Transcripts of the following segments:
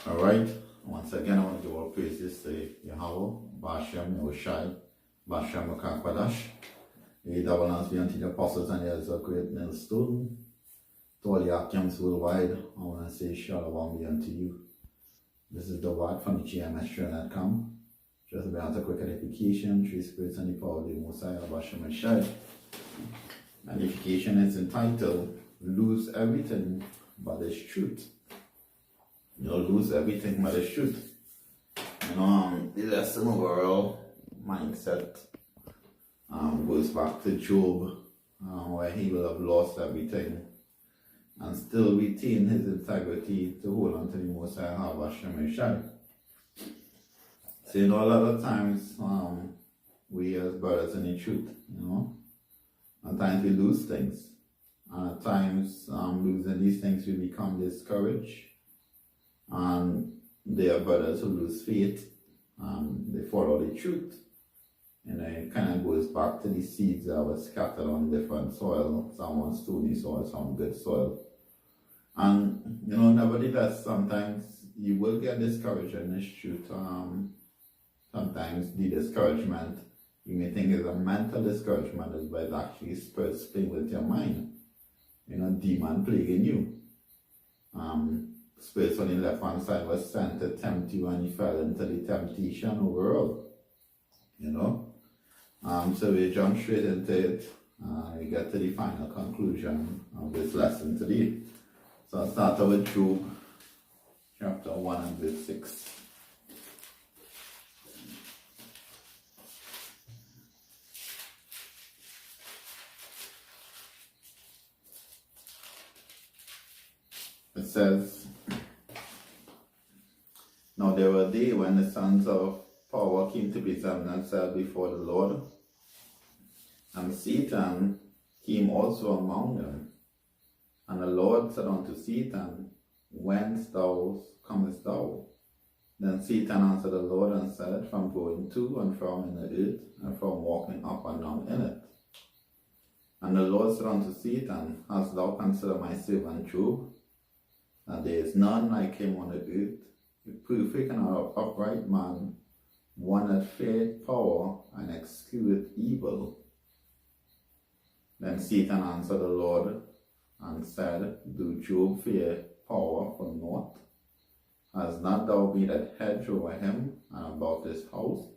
Alright, once again I want to give all praises to Yahweh, Bashem, Yahushai, Bashem, Makakwadash. A double hands be unto the apostles and the elders of great millstone. To all the Akims worldwide, I want to say Shalom be unto you. This is the word from the GMS.com. Just about a quick edification, three spirits and the power of the Messiah, Bashem and Shai. And edification is entitled, Lose Everything But It's Truth. You'll lose everything but it's truth. The lesson overall mindset goes back to Job, where he will have lost everything and still retain his integrity to hold on to the Most High Hashem and Shai. So a lot of times we as brothers in the truth, at times we lose things. And at times losing these things we become discouraged. And there are brothers who lose faith, they follow the truth. And it kind of goes back to the seeds that were scattered on different soil, some on stony soil, some good soil. And, nevertheless, sometimes you will get discouraged in this truth. Sometimes the discouragement, you may think is a mental discouragement, but it's actually spirits playing with your mind. Demon plaguing you. Spirits on the left hand side was sent to tempt you and you fell into the temptation overall. So we jump straight into it and we get to the final conclusion of this lesson today. So I'll start with Job chapter 1 and verse 6. It says, Now there were days when the sons of power came to present themselves before the Lord, and Satan came also among them. And the Lord said unto Satan, Whence comest thou? Then Satan answered the Lord and said, From going to and from in the earth, and from walking up and down in it. And the Lord said unto Satan, Hast thou considered my servant Job? And there is none like him on the earth, a perfect and upright man, one that feareth power and excludeth evil. Then Satan answered the Lord and said, Do Job fear power for naught? Has not thou made a hedge over him and about his house,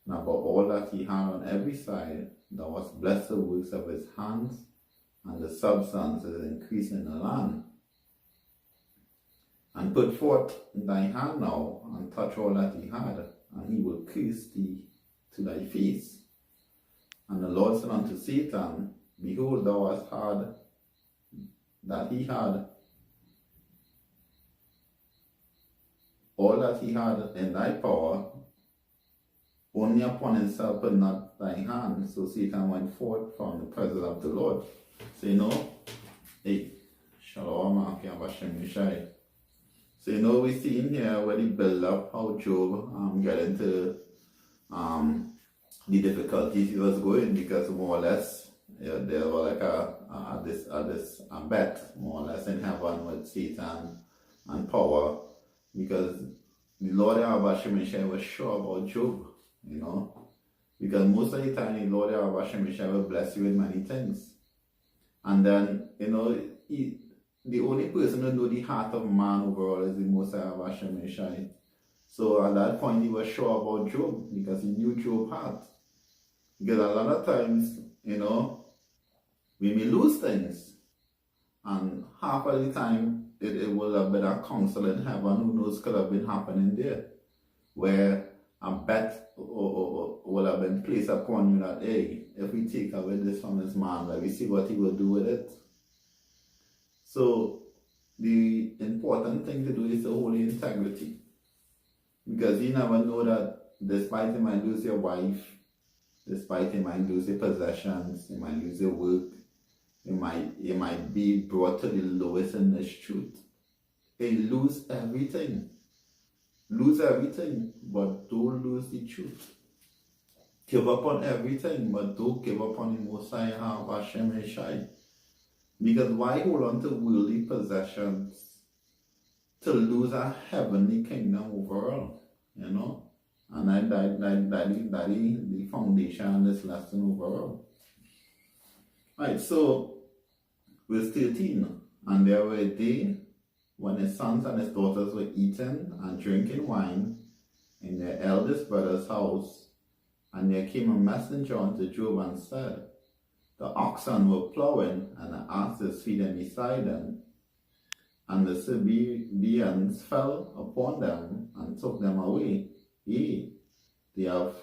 and about all that he had on every side? Thou hast blessed the works of his hands, and the substance is increasing in the land. And put forth thy hand now, and touch all that he had, and he will curse thee to thy face. And the Lord said unto Satan, Behold, thou hast had that he had, all that he had in thy power, only upon himself put not thy hand. So Satan went forth from the presence of the Lord. So Shalom, Bashem Yishai. So we see in here where they build up how Job get into the difficulties he was going, because more or less there were like a bet more or less in heaven with Satan and power, because the Lord Hashem was sure about Job, because most of the time the Lord Hashem will bless you with many things, and then the only person who knows the heart of man overall is the Most High Hashem Yeshai. So at that point he was sure about Job, because he knew Job's heart. Because a lot of times, we may lose things, and half of the time it will have been a counsel in heaven who knows could have been happening there, where a bet will have been placed upon you that, hey, if we take away this from this man, let me see what he will do with it. So the important thing to do is to hold integrity, because you never know that despite you might lose your wife, despite you might lose your possessions, you might lose your work, you might be brought to the lowest in this truth. You lose everything. Lose everything, but don't lose the truth. Give up on everything, but don't give up on the Most High Hashem Yeshai. Because why hold on to worldly possessions to lose a heavenly kingdom overall, you know. And that the foundation of this lesson overall. Right, so verse 13. And there were a day when his sons and his daughters were eating and drinking wine in their eldest brother's house. And there came a messenger unto Job and said, the oxen were plowing, and the asses feeding beside them. And the Sabaeans fell upon them and took them away. Yea, they have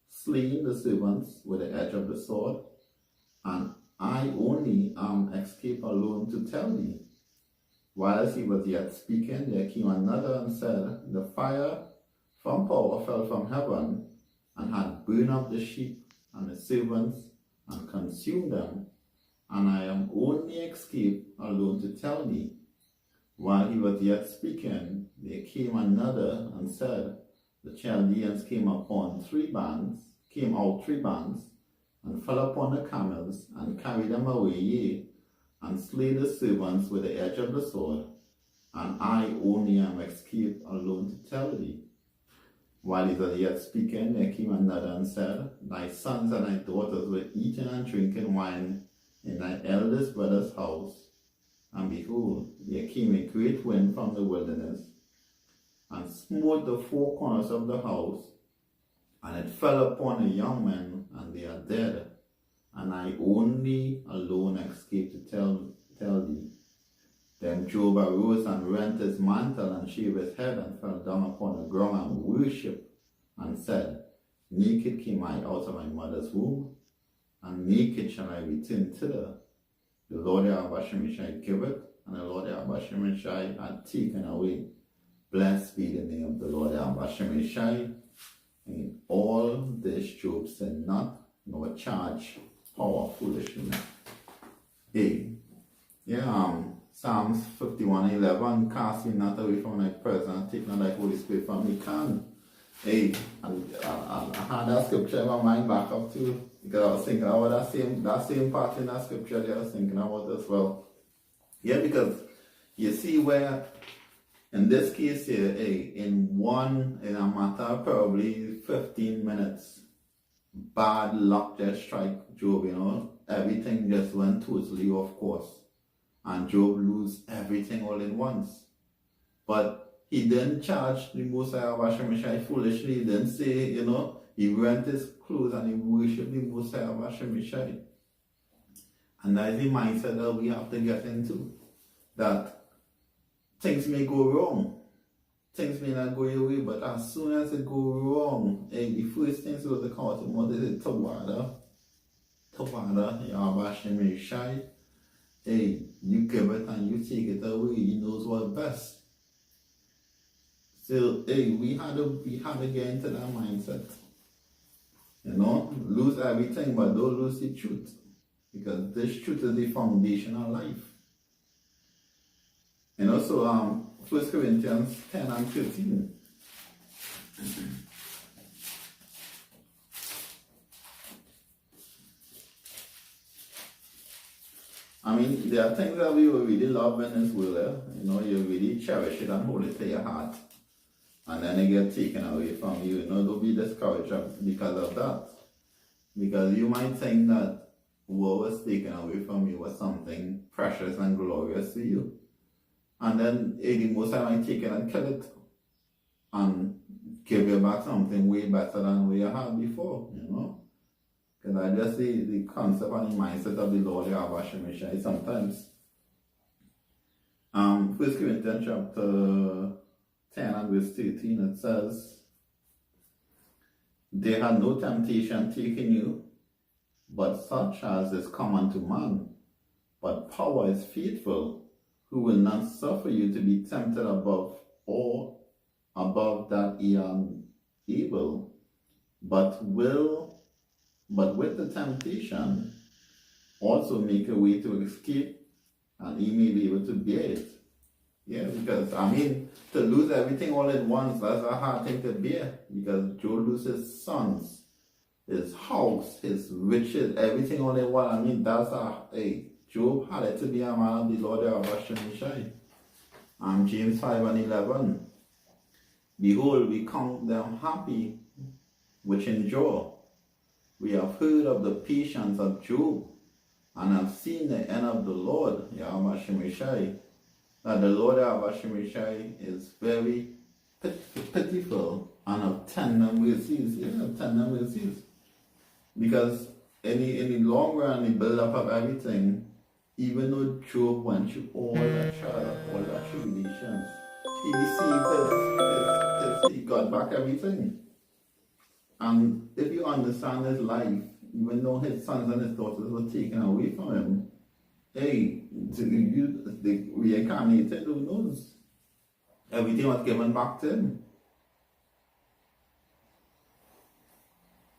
slain the servants with the edge of the sword, and I only am escaped alone to tell thee. Whilst he was yet speaking, there came another and said, the fire from power fell from heaven, and had burned up the sheep and the servants, and consumed them, and I am only escaped alone to tell thee. While he was yet speaking, there came another and said, the Chaldeans came out 3 bands, and fell upon the camels, and carried them away, yea, and slay the servants with the edge of the sword, and I only am escaped alone to tell thee. While he was yet speaking, there came another and said, thy sons and thy daughters were eating and drinking wine in thy eldest brother's house. And behold, there came a great wind from the wilderness, and smote the 4 corners of the house, and it fell upon the young men, and they are dead. And I only alone escaped to tell thee. Then Job arose and rent his mantle and shaved his head and fell down upon the ground and worshipped and said, naked came I out of my mother's womb, and naked shall I return thither. The Lord Yahweh shall give it, and the Lord Yahweh shall had taken away. Blessed be the name of the Lord Yahweh. In all this Job sinned not, nor charged power foolishness. Psalms 51:11, cast me not away from thy presence, take not thy Holy Spirit from me. I had that scripture in my mind back up to, because I was thinking about that same part in that scripture that I was thinking about as well. Yeah, because you see where, in this case here, in a matter of probably 15 minutes, bad luck just strike Job, you know. Everything just went totally off course. And Job lose everything all in once. But he didn't charge the Most High foolishly. He didn't say, you know, he rent his clothes and he worshiped the Most High. And that is the mindset that we have to get into. That things may go wrong. Things may not go your way, but as soon as it go wrong, the first thing to the come out of mouth is Tawada, Yahweh Shemeshai. You give it and you take it away. He knows what's best. So, we had to get into that mindset. You know, lose everything, but don't lose the truth. Because this truth is the foundation of life. And also, 1 Corinthians 10 and 13. I mean, there are things that we will really love in this world. You know, you really cherish it and hold it to your heart. And then it gets taken away from you. You know, don't be discouraged because of that. Because you might think that what was taken away from you was something precious and glorious to you. And then the Most High might take it and kill it. And give you back something way better than what you had before, you know. Because I just see the concept and the mindset of the Lord Yahweh Shemeshai sometimes. 1 Corinthians chapter 10 and verse 13, it says, they had no temptation taken you, but such as is common to man. But power is faithful, who will not suffer you to be tempted above that ye are able, but with the temptation also make a way to escape, and ye may be able to bear it. Yeah, because I mean, to lose everything all at once, that's a hard thing to bear. Because Job loses his sons, his house, his riches, everything all at once. I mean, that's Job had it to be a man of the Lord Yahweh Shemeshai. James 5 and 11. Behold, we count them happy which endure. We have heard of the patience of Job, and have seen the end of the Lord, Yahweh Shemeshai, that the Lord Yahweh Shemeshai is very pitiful and of tender mercies. Tender mercies. Because in the long run, the build up of everything, even though Job went through all that trial, all that tribulations, he received he got back everything. And if you understand his life, even though his sons and his daughters were taken away from him, hey, the reincarnated, who knows? Everything was given back to him.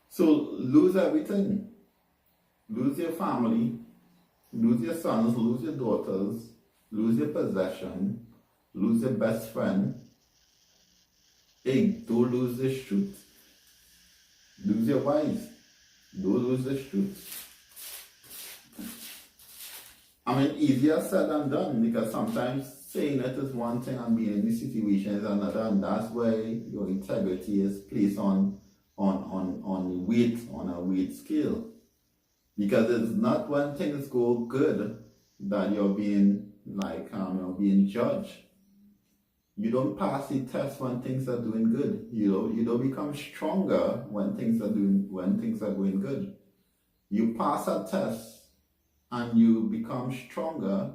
So lose everything. Lose your family, lose your sons, lose your daughters, lose your possession, lose your best friend. Hey, don't lose the truth. Lose your wives. Don't lose the truth. I mean, easier said than done, because sometimes saying it is one thing and being in the situation is another, and that's why your integrity is placed on a weight scale. Because it's not when things go good that you're being being judged. You don't pass the test when things are doing good. You don't become stronger when things are going good. You pass a test and you become stronger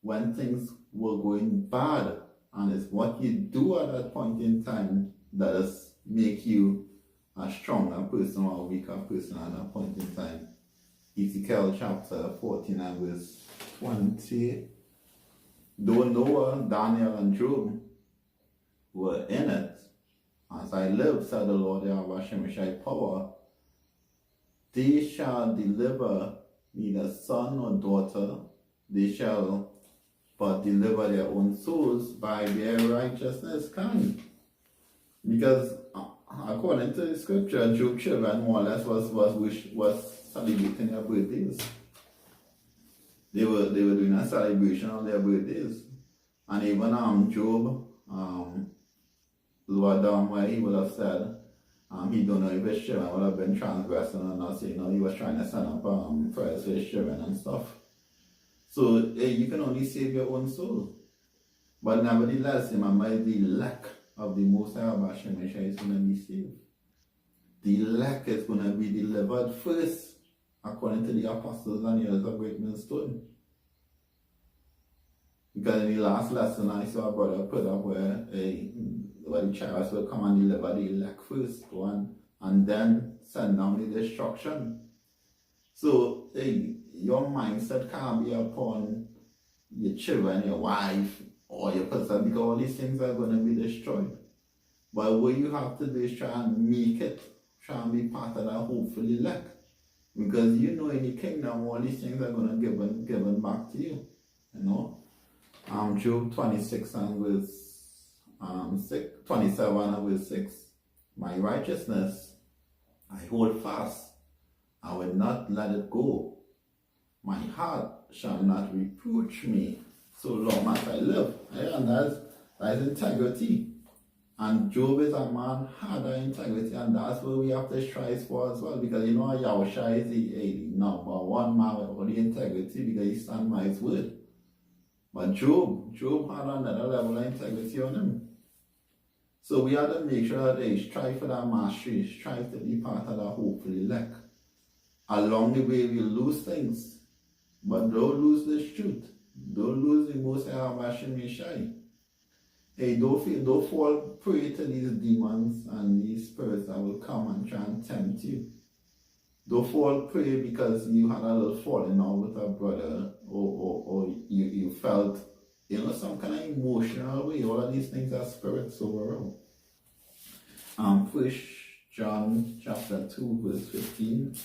when things were going bad. And it's what you do at that point in time that does make you a stronger person or a weaker person at that point in time. Ezekiel chapter 14 and verse 20. Though Noah, Daniel, and Job were in it, as I live, said the Lord Yahweh Shemeshai power, they shall deliver neither son nor daughter, they shall but deliver their own souls by their righteousness. Because according to the scripture, Job's children more or less was celebrating their birthdays. They were doing a celebration of their birthdays. And even Job, lower down where he would have said, he don't know if his children would have been transgressing or not, so he was trying to set up prayers for his children and stuff. So you can only save your own soul. But nevertheless, remember, the elect of the Most High Shemeshai is going to be saved. The elect is going to be delivered first, according to the apostles and years of Great Millstone. Because in the last lesson, I saw a brother put up where the chariots will come and deliver the elect first, and then send down the destruction. So your mindset can't be upon your children, your wife, or your person, because all these things are going to be destroyed. But what you have to do is try and make it, try and be part of that hopeful elect. Because you know in the kingdom all these things are going to be given back to you. Job 26 and verse 27 and verse 6. My righteousness I hold fast, I will not let it go. My heart shall not reproach me so long as I live. And that's integrity. And Job is a man had that integrity, and that's what we have to strive for as well. Because Yahushua is the number one man with all the integrity, because he stands by his word. But Job had another level of integrity on him. So we have to make sure that they strive for that mastery, strive to be part of that hopeful elect. Along the way we lose things, but don't lose the truth. Don't lose the Most High Shemeshai. Don't fall prey to these demons and these spirits that will come and try and tempt you. Don't fall prey because you had a little falling out with a brother, or you felt some kind of emotional way. All of these things are spirits overall. 1 John chapter 2 verse 15.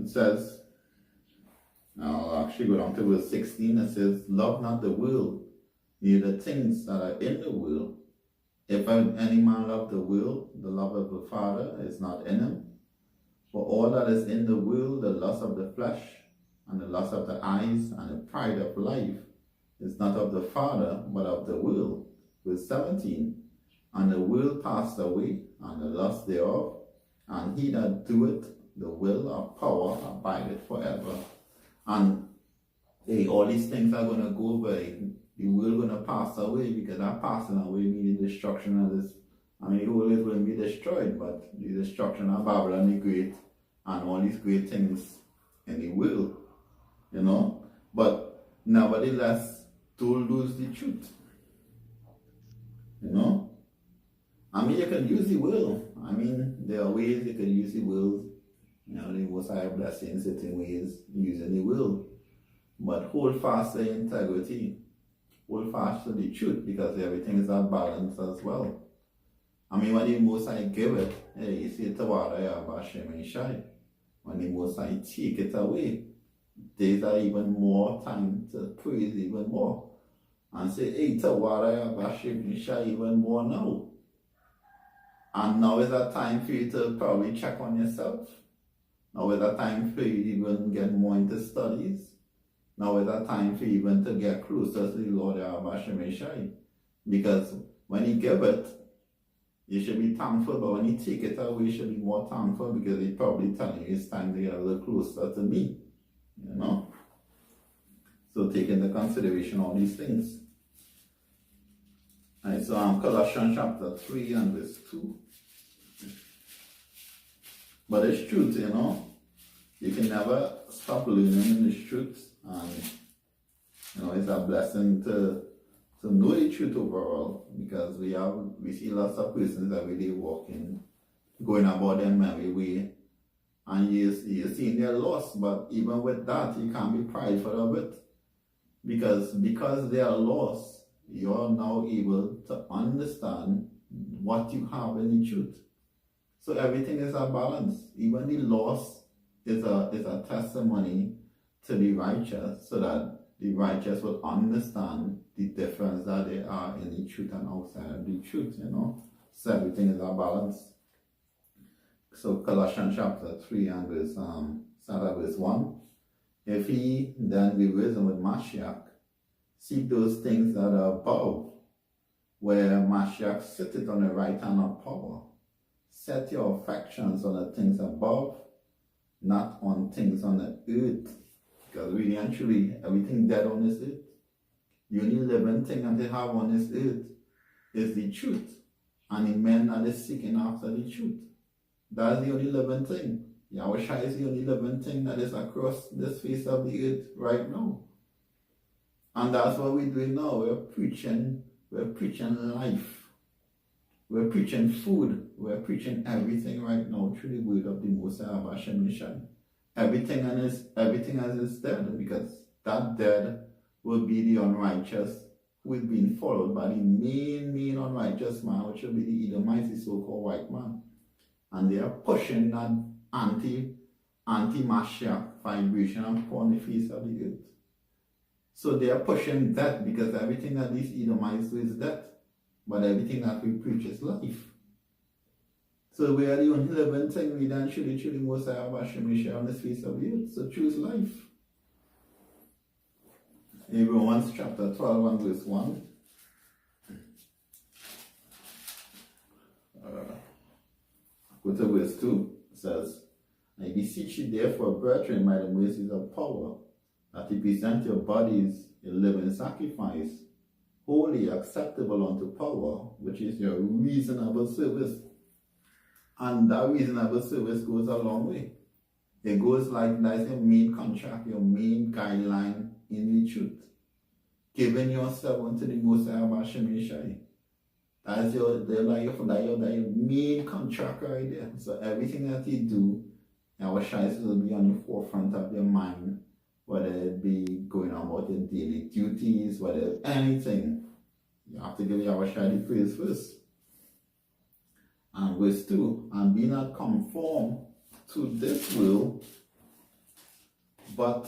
It says, I'll actually go down to verse 16. It says, love not the world, neither things that are in the world. If any man love the world, the love of the Father is not in him. For all that is in the world, the lust of the flesh, and the lust of the eyes, and the pride of life, is not of the Father, but of the world. Verse 17. And the world passed away, and the lust thereof, and he that doeth the will of power abideth forever. And all these things are going to go by. The world going to pass away, because that passing away means the destruction of this. I mean, the world is going to be destroyed, but the destruction of Babylon the Great and all these great things in the world, you know. But nevertheless, don't lose the truth, you know. I mean, you can use the world. I mean, there are ways you can use the world. You know, the Most High blessing certain ways using the world. But hold fast to integrity. Hold fast to the truth, because everything is at balance as well. I mean, when the Most High give it, hey, you see Tawara Yabashem and Shai. When the Most High take it away, there's even more time to praise even more. And say, hey, Tawara Yabashem and Shai even more now. And now is that time for you to probably check on yourself. Now is that time for you to even get more into studies. Now is that time for you even to get closer to the Lord Yabashem and Shai. Because when He give it, you should be thankful, but when He take it away, you should be more thankful, because He's probably telling you it's time to get a little closer to me, you know. So take into consideration all these things. Alright, so Colossians chapter 3 and verse 2. But it's truth, you know. You can never stop learning in this truth, and you know, it's a blessing to know the truth overall, because we see lots of persons every day walking, going about their merry way, and you're seeing they're lost. But even with that, you can't be prideful of it, because they are lost, you're now able to understand what you have in the truth. So everything is a balance. Even the loss is a testimony to the righteous, so that the righteous will understand the difference that there are in the truth and outside of the truth, you know. So everything is a balance. So Colossians chapter 3 and verse 1. If he then be risen with Mashiach, seek those things that are above, where Mashiach sitteth on the right hand of power. Set your affections on the things above, not on things on the earth. Because really and truly, everything dead on this earth. The only living thing that they have on this earth is the truth. And the men that is seeking after the truth. That's the only living thing. Yahushua is the only living thing that is across this face of the earth right now. And that's what we're doing now. We're preaching life. We're preaching food. We're preaching everything right now through the word of the Most High Hashem Yeshua. Everything as is dead, because that dead will be the unrighteous who is being followed by the main unrighteous man, which will be the Edomites, the so-called white man. And they are pushing that anti-Mashiach vibration upon the face of the earth. So they are pushing death, because everything that these Edomites do is death. But everything that we preach is life. So we are the only living thing we then truly Most High Hashem Yeshua on this face of the earth. So choose life. In Romans chapter 12 and verse 1. Go to verse 2. It says, I beseech you therefore, brethren, by the mercies of power, that you present your bodies a living sacrifice, holy, acceptable unto power, which is your reasonable service. And that reasonable service goes a long way. It goes like that's your main contract, your main guideline in the truth. Giving yourself unto the Most High Hashem Yeshua. That's your main contract right there. So everything that you do, our shies will be on the forefront of your mind, whether it be going about your daily duties, whether anything. You have to give our shai the praise first. And verse 2, and be not conformed to this world, but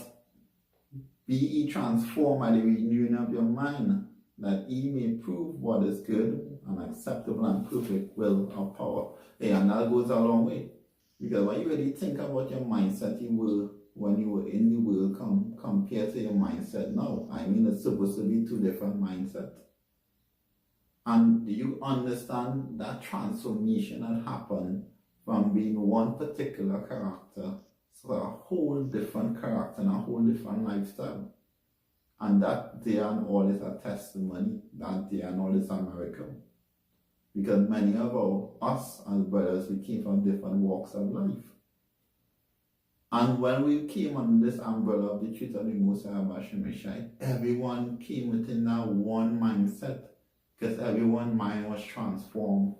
be ye transformed by the renewing of your mind, that ye may prove what is good and acceptable and perfect will of power. Hey, and that goes a long way. Because when you really think about your mindset you were when you were in the world compared to your mindset now, I mean, it's supposed to be two different mindsets. And you understand that transformation that happened from being one particular character to a whole different character and a whole different lifestyle. And that day and all is a testimony, that day and all is a miracle. Because many of us as brothers, we came from different walks of life. And when we came under this umbrella of the Truth of the Most High Bashem Yeshai, everyone came within that one mindset, because everyone's mind was transformed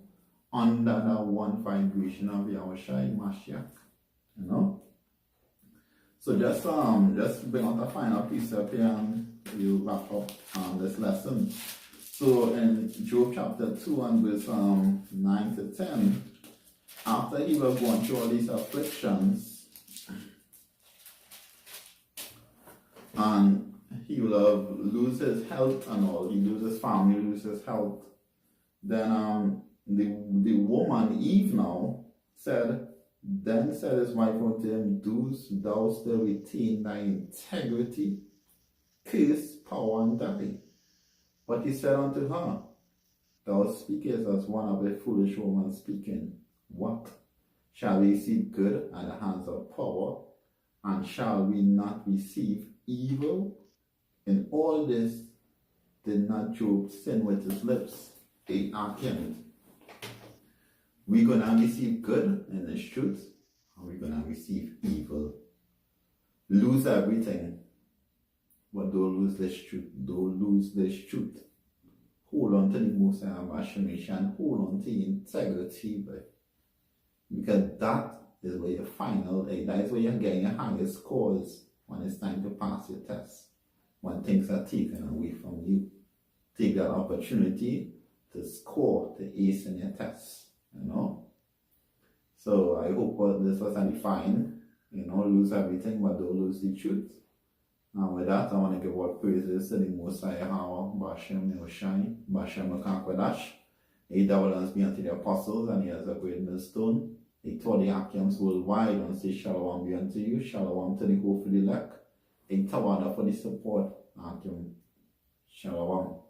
under that one vibration of Yahushai Mashiach. You know? So just bring out a final piece up here and we'll wrap up this lesson. So in Job chapter 2 and verse 9 to 10, after he was going through all these afflictions, and he will have lose his health and all, he lose his family, lose his health. Then the woman Eve now said, then said his wife unto him, dost thou still retain thy integrity? Curse, power, and die. But he said unto her, thou speakest as one of a foolish woman speaking. What? Shall we receive good at the hands of power, and shall we not receive evil? In all this did not Job sin with his lips, a argument. We're gonna receive good in this truth, or we're gonna receive evil. Lose everything, but don't lose this truth. Don't lose this truth. Hold on to the Most High Bashem Yeshai and hold on to your integrity, because that is where your final, that is where you're getting your highest scores when it's time to pass your test. When things are taken away from you, take that opportunity to score, to ace in your tests, you know. So I hope this was edifying, you know, lose everything but don't lose the truth. And with that, I want to give all praises to the Most High Yahweh, Bashem Yeshai, Bashem Mekakwadash. He double be unto the apostles, and he has a great millstone. He taught the Akims worldwide, and say Shalom be unto you, Shalom to the hopeful elect. In Tawada for the support. Akim. Shalom.